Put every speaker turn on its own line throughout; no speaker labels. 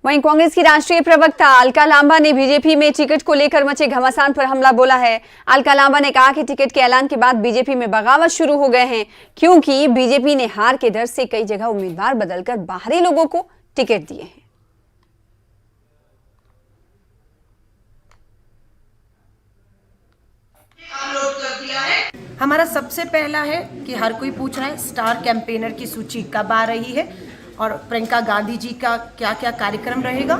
वहीं कांग्रेस की राष्ट्रीय प्रवक्ता अलका लांबा ने बीजेपी में टिकट को लेकर मचे घमासान पर हमला बोला है। अलका लांबा ने कहा कि टिकट के ऐलान के बाद बीजेपी में बगावत शुरू हो गए हैं, क्योंकि बीजेपी ने हार के डर से कई जगह उम्मीदवार बदलकर बाहरी लोगों को टिकट दिए हैं।
हमारा सबसे पहला है कि हर कोई पूछ रहा है स्टार कैंपेनर की सूची कब आ रही है और प्रियंका गांधी जी का क्या क्या कार्यक्रम रहेगा।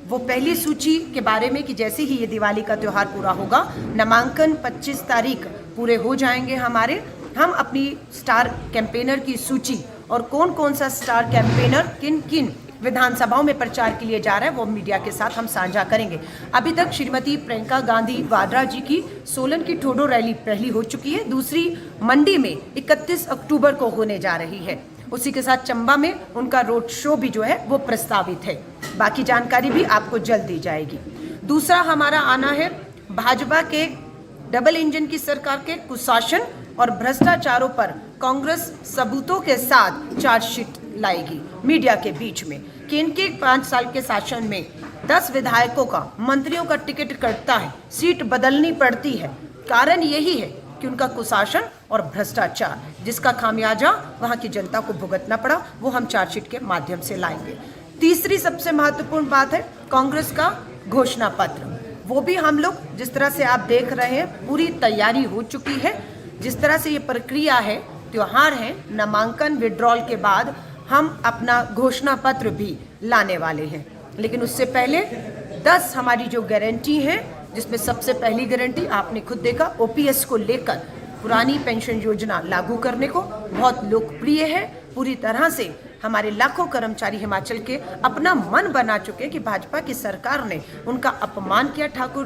वो पहली सूची के बारे में कि जैसे ही ये दिवाली का त्यौहार पूरा होगा, नामांकन 25 तारीख पूरे हो जाएंगे हमारे, हम अपनी स्टार कैंपेनर की सूची और कौन कौन सा स्टार कैंपेनर किन किन विधानसभाओं में प्रचार के लिए जा रहा है वो मीडिया के साथ हम साझा करेंगे। अभी तक श्रीमती प्रियंका गांधी वाड्रा जी की सोलन की ठोडो रैली पहली हो चुकी है, दूसरी मंडी में 31 अक्टूबर को होने जा रही है। उसी के साथ चंबा में उनका रोड शो भी जो है वो प्रस्तावित है। बाकी जानकारी भी आपको जल्द दी जाएगी। दूसरा हमारा आना है भाजपा के डबल इंजन की सरकार के कुशासन और भ्रष्टाचारों पर कांग्रेस सबूतों के साथ चार्जशीट लाएगी मीडिया के बीच में कि इनके 5 साल के शासन में 10 विधायकों का, मंत्रियों का टिकट कटता है, सीट बदलनी पड़ती है। कारण यही है कि उनका कुशासन और भ्रष्टाचार, जिसका खामियाजा वहां की जनता को भुगतना पड़ा, वो हम चार्जशीट के माध्यम से लाएंगे। तीसरी सबसे महत्वपूर्ण बात है कांग्रेस का घोषणा पत्र। वो भी हम लोग, जिस तरह से आप देख रहे हैं, पूरी तैयारी हो चुकी है। जिस तरह से ये प्रक्रिया है, त्योहार है, नामांकन विड्रॉल के बाद हम अपना घोषणा पत्र भी लाने वाले हैं। लेकिन उससे पहले 10 हमारी जो गारंटी है, जिसमें सबसे पहली गारंटी आपने खुद देखा, ओपीएस को लेकर पुरानी पेंशन योजना लागू करने को बहुत लोकप्रिय है। पूरी तरह से हमारे लाखों कर्मचारी हिमाचल के अपना मन बना चुके हैं कि भाजपा की सरकार ने उनका अपमान किया। ठाकुर